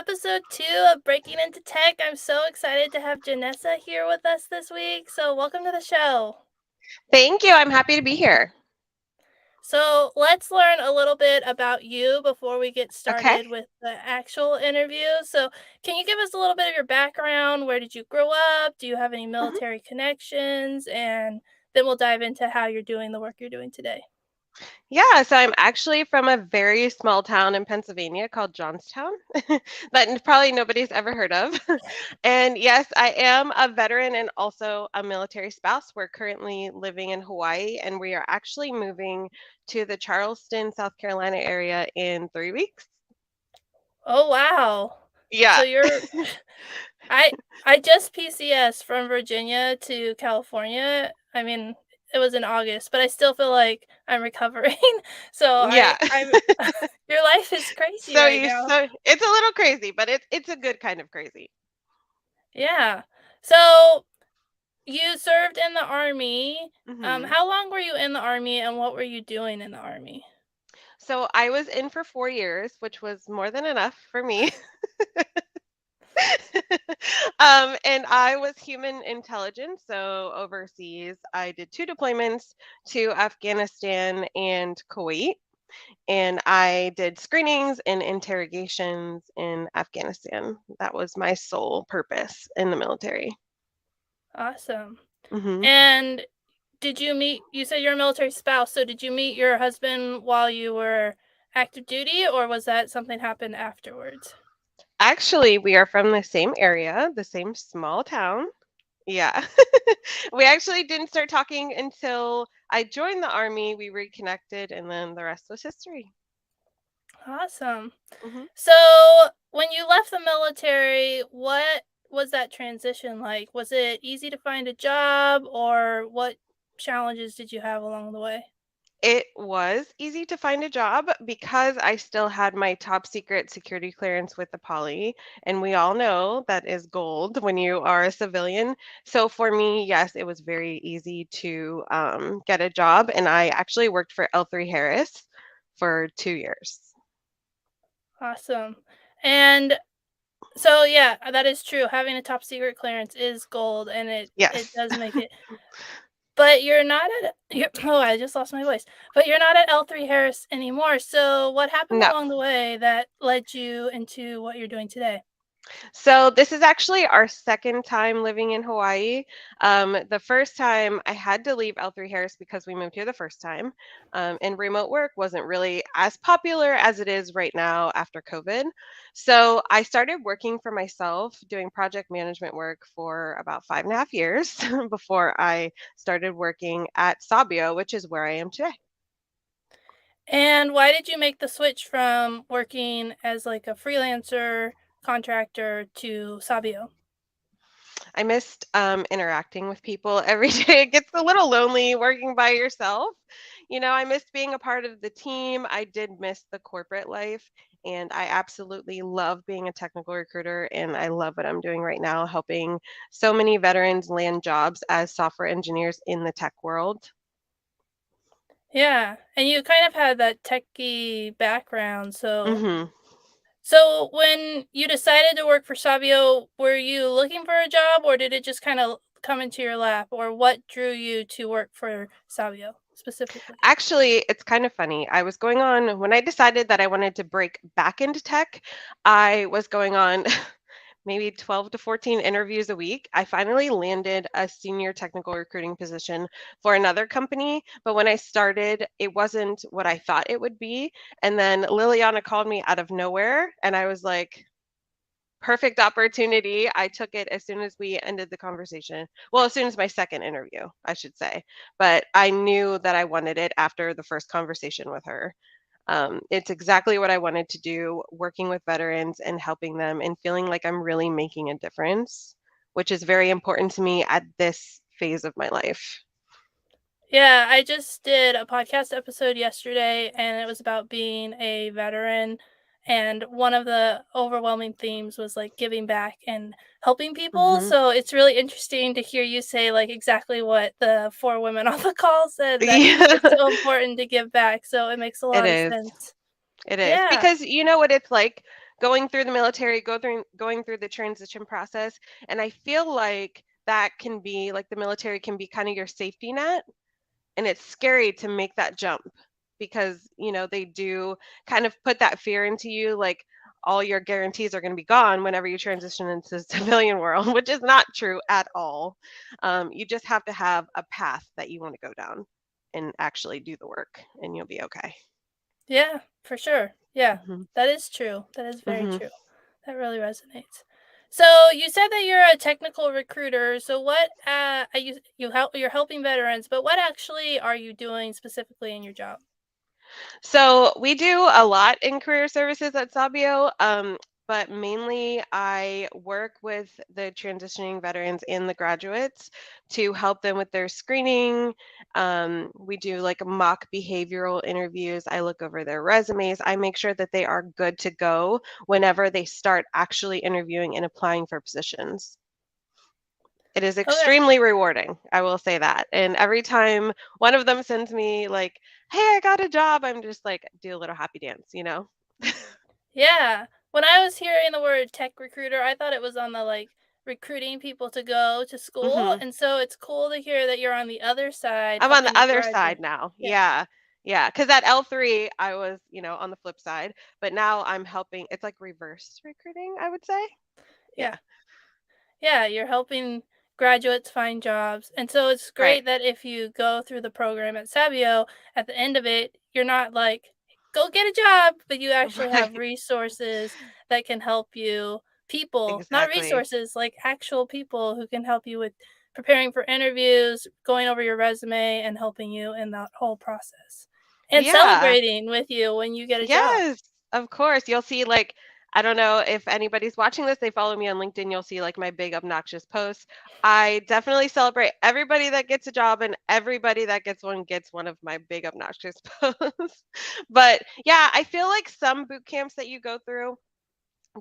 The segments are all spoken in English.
episode 2 of Breaking into Tech. I'm so excited to have Janessa here with us this week. So, welcome to the show. Thank you. I'm happy to be here. So, let's learn a little bit about you before we get Okay. started with the actual interview. So, can you give us a little bit of your background? Where did you grow up? Do you have any Mhm. military connections? And then we'll dive into how you're doing the work you're doing today. Yeah, so I'm actually from a very small town in Pennsylvania called Johnstown that probably nobody's ever heard of. And yes, I am a veteran and also a military spouse. We're currently living in Hawaii and we are actually moving to the Charleston, South Carolina area in 3 weeks. Oh, wow. So, Yeah. I I just PCS from Virginia to California. I mean, it was in August, but I still feel like I'm recovering. So Yeah. I'm your life is crazy So right you now. so it's a little crazy, but it's a good kind of crazy. Yeah. So you served in the army. Mhm. How long were you in the army and what were you doing in the army? So I was in for 4 years, which was more than enough for me. And I was human intelligence. So overseas, I did 2 deployments to Afghanistan and Kuwait. And I did screenings and interrogations in Afghanistan. That was my sole purpose in the military. Awesome. Hmm. And did you meet you said you're a military spouse, so did you meet your husband while you were active duty or was that something happened afterwards? Actually, we are from the same area, the same small town. Yeah. We actually didn't start talking until I joined the army. We reconnected, and then the rest was history. Awesome. Hmm. So, when you left the military, what was that transition like? Was it easy to find a job or what challenges did you have along the way? It was easy to find a job because I still had my top secret security clearance with the poly, and we all know that is gold when you are a civilian. So for me, yes, it was very easy to get a job, and I actually worked for L3 Harris for 2 years. Awesome. And so yeah, that is true. Having a top secret clearance is gold and it Yes. does make it. But you're not at oh, I just lost my voice. But you're not at L3 Harris anymore. So what happened No. along the way that led you into what you're doing today? So this is actually our second time living in Hawaii. The first time I had to leave L3 Harris because we moved here the first time, and remote work wasn't really as popular as it is right now after COVID. So I started working for myself, doing project management work for about 5.5 years before I started working at Sabio, which is where I am today. And why did you make the switch from working as like a freelancer contractor to Sabio? I missed interacting with people every day. It gets a little lonely working by yourself. I missed being a part of the team. I did miss the corporate life, and I absolutely love being a technical recruiter. And I love what I'm doing right now, helping so many veterans land jobs as software engineers in the tech world. Yeah, and you kind of had that techie background, so Hmm. when you decided to work for Sabio, were you looking for a job or did it just kind of come into your lap or what drew you to work for Sabio specifically? Actually, it's kind of funny. I was going on when I decided that I wanted to break back into tech, I was going on maybe 12 to 14 interviews a week. I finally landed a senior technical recruiting position for another company, but when I started, it wasn't what I thought it would be. And then Liliana called me out of nowhere, and I was like, perfect opportunity. I took it as soon as we ended the conversation. Well, as soon as my second interview, I should say. But I knew that I wanted it after the first conversation with her. It's exactly what I wanted to do, working with veterans and helping them and feeling like I'm really making a difference, which is very important to me at this phase of my life. Yeah, I just did a podcast episode yesterday and it was about being a veteran. And one of the overwhelming themes was like giving back and helping people. Hmm. So it's really interesting to hear you say like exactly what the four women on the call said that Yeah, it's so important to give back. So it makes a it lot of is. sense. It is Yeah. because you know what it's like. going through the military, going through the transition process, and I feel like that can be like the military can be kind of your safety net, and it's scary to make that jump because they do kind of put that fear into you, like all your guarantees are going to be gone whenever you transition into the civilian world, which is not true at all. You just have to have a path that you want to go down and actually do the work, and you'll be okay. Yeah, for sure. Yeah, Hmm. that is true. That is very Hmm. true. That really resonates. So you said that you're a technical recruiter. So what you're helping veterans, but what actually are you doing specifically in your job? So we do a lot in career services at Sabio, but mainly I work with the transitioning veterans and the graduates to help them with their screening. We do like mock behavioral interviews. I look over their resumes. I make sure that they are good to go whenever they start actually interviewing and applying for positions. It is Okay. extremely rewarding, I will say that. And every time one of them sends me like, "Hey, I got a job," I'm just like, do a little happy dance, you know? Yeah. When I was hearing the word tech recruiter, I thought it was on the like recruiting people to go to school. Hmm. And so it's cool to hear that you're on the other side I'm on helping the the other graduate. side now. Yeah. Yeah. Yeah. Because at L3, I was, on the flip side, but now I'm helping. It's like reverse recruiting, I would say. Yeah. Yeah. Yeah, you're helping graduates find jobs. And so it's Right. great that if you go through the program at Sabio, at the end of it, you're not like, go get a job, but you actually have Right. resources that can help you. People, not Exactly. resources, like actual people who can help you with preparing for interviews, going over your resume, and helping you in that whole process. And Yeah. celebrating with you when you get a job. Yes, of course. You'll see, like, I don't know if anybody's watching this, they follow me on LinkedIn, you'll see like my big obnoxious posts. I definitely celebrate everybody that gets a job, and everybody that gets one of my big obnoxious posts. But yeah, I feel like some boot camps that you go through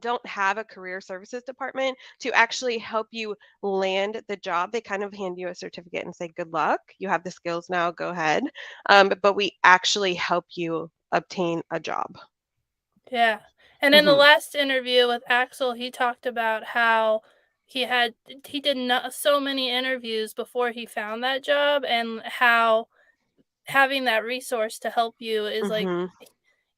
don't have a career services department to actually help you land the job. They kind of hand you a certificate and say, good luck. You have the skills now, go ahead. But we actually help you obtain a job. Yeah. And in the Hmm. last interview with Axel, he talked about how he did not so many interviews before he found that job and how having that resource to help you is like, Hmm.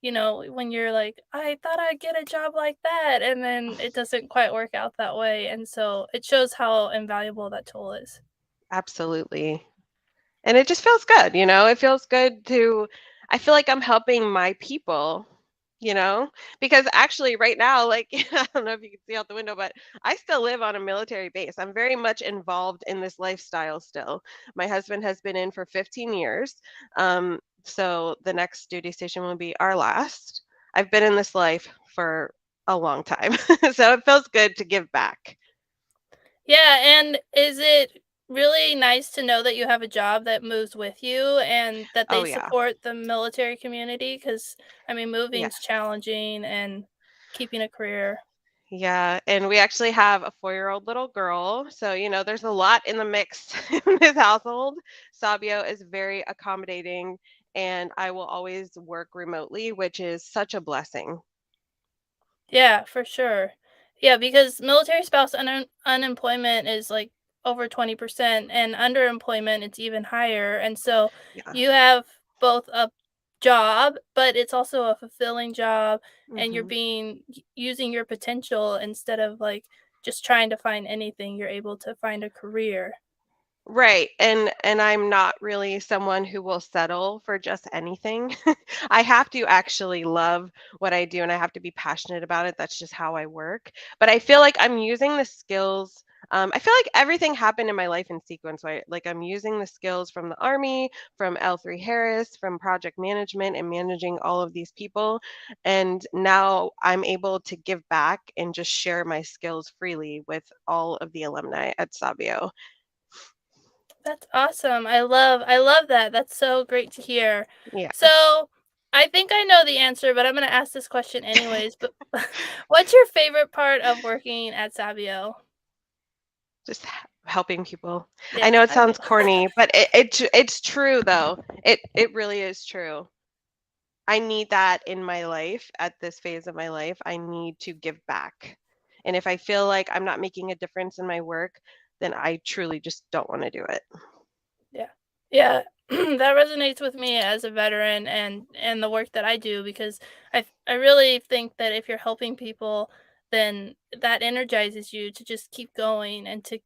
when you're like, I thought I'd get a job like that, and then it doesn't quite work out that way. And so it shows how invaluable that tool is. Absolutely. And it just feels good, It feels good to I feel like I'm helping my people, Because actually right now, like I don't know if you can see out the window, but I still live on a military base. I'm very much involved in this lifestyle still. My husband has been in for 15 years. So the next duty station will be our last. I've been in this life for a long time. So it feels good to give back. Yeah, and is it really nice to know that you have a job that moves with you and that Oh they yeah. support the military community? Because I mean, Yeah. moving's challenging and keeping a career. Yeah, and we actually have a 4-year-old little girl. So, there's a lot in the mix in this household. Sabio is very accommodating, and I will always work remotely, which is such a blessing. Yeah, for sure. Yeah, because military spouse unemployment is like over 20%, and underemployment it's even higher. And so Yeah. you have both a job, but it's also a fulfilling job, and you're Hmm. using your potential instead of like just trying to find anything. You're able to find a career. Right. And I'm not really someone who will settle for just anything. I have to actually love what I do, and I have to be passionate about it. That's just how I work. But I feel like I'm using the skills. I feel like everything happened in my life in sequence. Right? Like I'm using the skills from the Army, from L3 Harris, from project management and managing all of these people. And now I'm able to give back and just share my skills freely with all of the alumni at Sabio. That's awesome. I love that. That's so great to hear. Yeah. So, I think I know the answer, but I'm gonna ask this question anyways. But what's your favorite part of working at Sabio? Just helping people. I Yeah, know it I sounds corny, but it's true though. It really is true. I need that in my life at this phase of my life. I need to give back. And if I feel like I'm not making a difference in my work, then I truly just don't want to do it. Yeah. Yeah. That resonates with me as a veteran and the work that I do because I really think that if you're helping people, then that energizes you to just keep going and to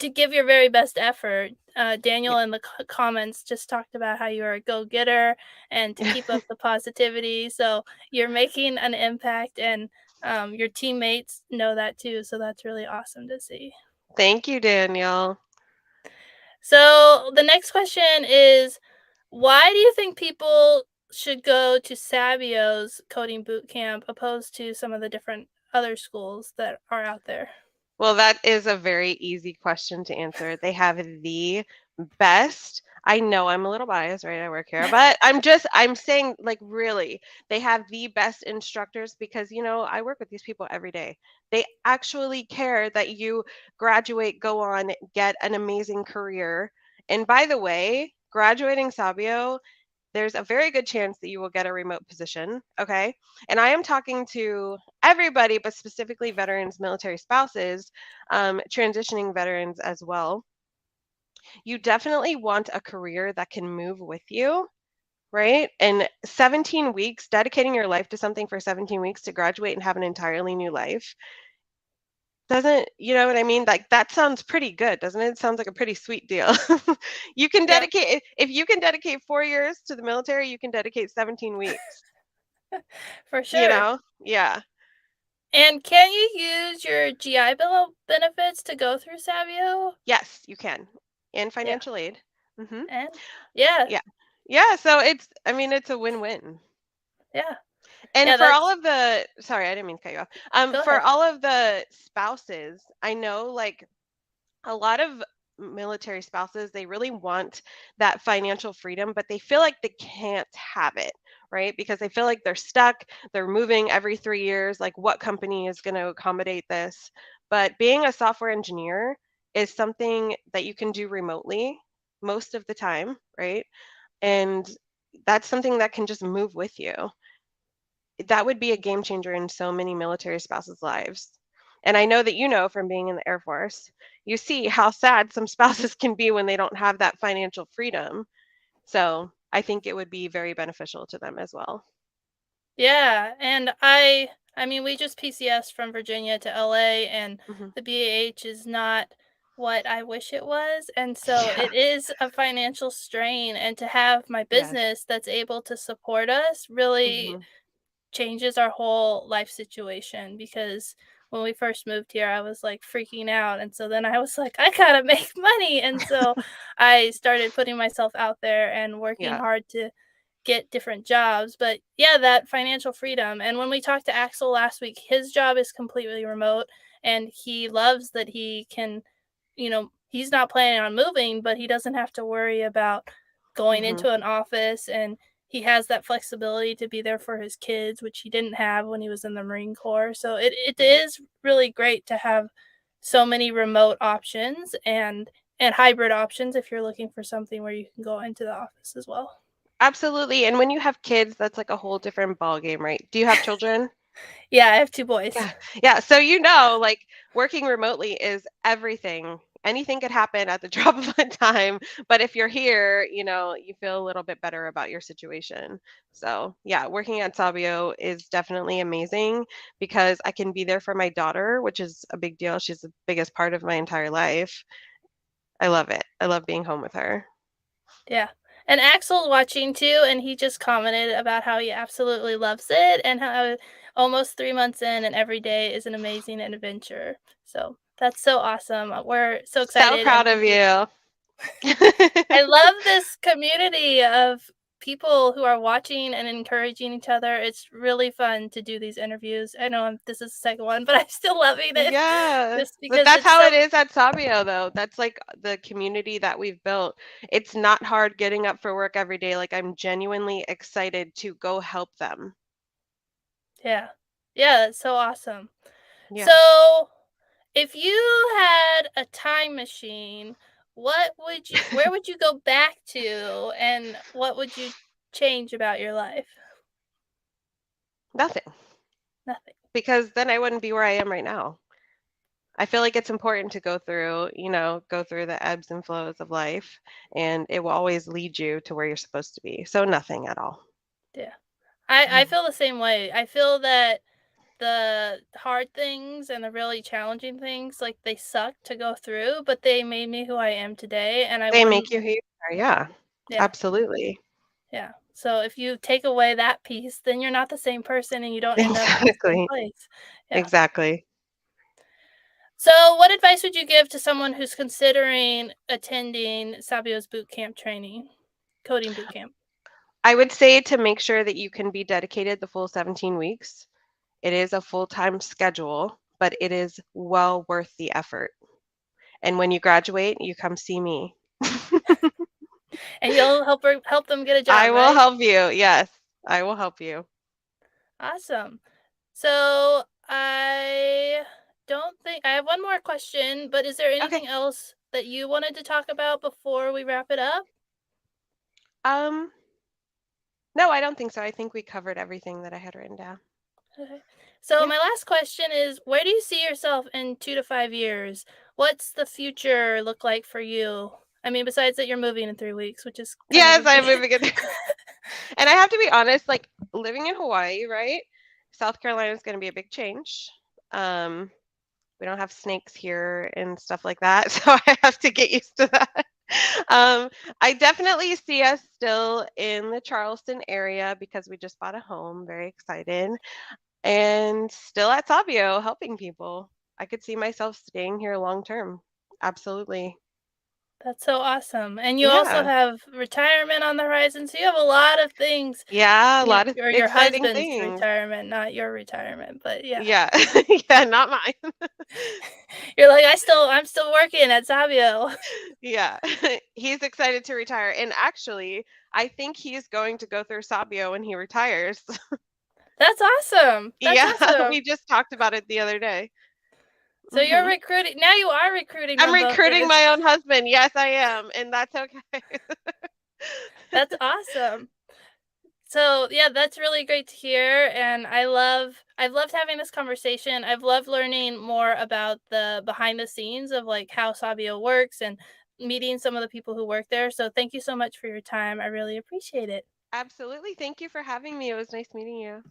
give your very best effort. Yeah. Daniel in the comments just talked about how you're a go-getter and to keep up the positivity. So you're making an impact, and your teammates know that too. So that's really awesome to see. Thank you, Danielle. So the next question is, why do you think people should go to Sabio's coding boot camp opposed to some of the different other schools that are out there? Well, that is a very easy question to answer. They have the best. I know I'm a little biased, right? I work here, but I'm saying, like, really, they have the best instructors because, I work with these people every day. They actually care that you graduate, go on, get an amazing career. And by the way, graduating Sabio, there's a very good chance that you will get a remote position. Okay. And I am talking to everybody, but specifically veterans, military spouses, transitioning veterans as well. You definitely want a career that can move with you, right? And 17 weeks, dedicating your life to something for 17 weeks to graduate and have an entirely new life doesn't, you know what I mean? Like that sounds pretty good, doesn't it? It sounds like a pretty sweet deal. You can Yeah, dedicate, if you can dedicate 4 years to the military, you can dedicate 17 weeks. for sure. Yeah. And can you use your GI Bill benefits to go through Sabio? Yes, you can. And Yeah. financial aid. Mhm. And yeah, Yeah. Yeah, so I mean, it's a win-win. yeah, And yeah. for all That's of the, sorry, I didn't mean to cut you off. Go For ahead. all of the spouses, I know like a lot of military spouses, they really want that financial freedom, but they feel like they can't have it, right? Because they feel like they're stuck, they're moving every 3 years. Like, what company is going to accommodate this? But being a software engineer is something that you can do remotely most of the time, right? And that's something that can just move with you. That would be a game changer in so many military spouses' lives. And I know that you know from being in the Air Force, you see how sad some spouses can be when they don't have that financial freedom. So I think it would be very beneficial to them as well. Yeah, and I mean, we just PCS from Virginia to LA, and Hmm. the BAH is not what I wish it was, and so Yeah. it is a financial strain, and to have my Yes. business that's able to support us really Hmm. changes our whole life situation because when we first moved here, I was, like, freaking out, and so then I was like, "I gotta make money," and so I started putting myself out there and working Yeah. hard to get different jobs, but yeah, that financial freedom. And when we talked to Axel last week, his job is completely remote and he loves that he can, he's not planning on moving, but he doesn't have to worry about going Hmm. into an office, and he has that flexibility to be there for his kids, which he didn't have when he was in the Marine Corps. So it Yeah. is really great to have so many remote options and hybrid options if you're looking for something where you can go into the office as well. Absolutely. And when you have kids, that's like a whole different ball game, right? Do you have children? Yeah, I have 2 boys. Yeah. Yeah. So, like working remotely is everything. Anything could happen at the drop of a time. But if you're here, you feel a little bit better about your situation. So, yeah, working at Sabio is definitely amazing because I can be there for my daughter, which is a big deal. She's the biggest part of my entire life. I love it. I love being home with her. Yeah. And Axel's watching too, and he just commented about how he absolutely loves it and how almost 3 months in and every day is an amazing adventure. So, that's so awesome. We're so So excited, and proud of you. I love this community of people who are watching and encouraging each other. It's really fun to do these interviews. I know this is the second one, but I'm still loving it Yeah. just But because that's it's how it so. is at Sabio, though. That's like the community that we've built. It's not hard getting up for work every day. Like, I'm genuinely excited to go help them. Yeah. Yeah, that's so awesome. Yeah. So, if you had a time machine, where would you go back to, and what would you change about your life? Nothing, Nothing. because then I wouldn't be where I am right now. I feel like it's important to go through the ebbs and flows of life, and it will always lead you to where you're supposed to be. So nothing at all. Yeah. I feel the same way. I feel that the hard things and the really challenging things, like, they suck to go through, but they made me who I am today, and I They make wouldn't. you who you are. Yeah, Yeah, absolutely. yeah. So if you take away that piece, then you're not the same person and you don't end up in the same Exactly. place. Yeah. Exactly. So what advice would you give to someone who's considering attending Sabio's boot camp training, coding boot camp? I would say to make sure that you can be dedicated the full 17 weeks. It is a full-time schedule, but it is well worth the effort. And when you graduate, you come see me. And you'll help them get a I job, will right? help you. Yes, I will help you. Awesome. So I don't think I have one more question, but is there Okay. anything else that you wanted to talk about before we wrap it up? Um, no, I don't think so. I think we covered everything that I had written down. Okay. So Yeah. my last question is, where do you see yourself in 2 to 5 years? What's the future look like for you? I mean, besides that you're moving in 3 weeks, which is kind of a Yes, big. I'm moving it. And I have to be honest, like living in Hawaii, right? South Carolina is going to be a big change. Um, we don't have snakes here and stuff like that, so I have to get used to that. Um, I definitely see us still in the Charleston area because we just bought a home, very excited, and still at Sabio helping people. I could see myself staying here long term. Absolutely. That's so awesome. And you also Yeah. have retirement on the horizon, so you have a lot of things. Yeah, I a mean, lot of or your exciting husband's things. retirement, not your retirement, but yeah. Yeah. Yeah, not mine. You're like, I'm still working at Sabio." Yeah. He's excited to retire. And actually, I think he's going to go through Sabio when he retires. That's awesome. That's Yeah, awesome. we just talked about it the other day. So you're Hmm. recruiting now you are recruiting I'm them both recruiting in. my own husband. Yes, I am. And that's okay. That's awesome. So, yeah, that's really great to hear, and I've loved having this conversation. I've loved learning more about the behind the scenes of, like, how Sabio works and meeting some of the people who work there, so thank you so much for your time. I really appreciate it. Absolutely. Thank you for having me. It was nice meeting you.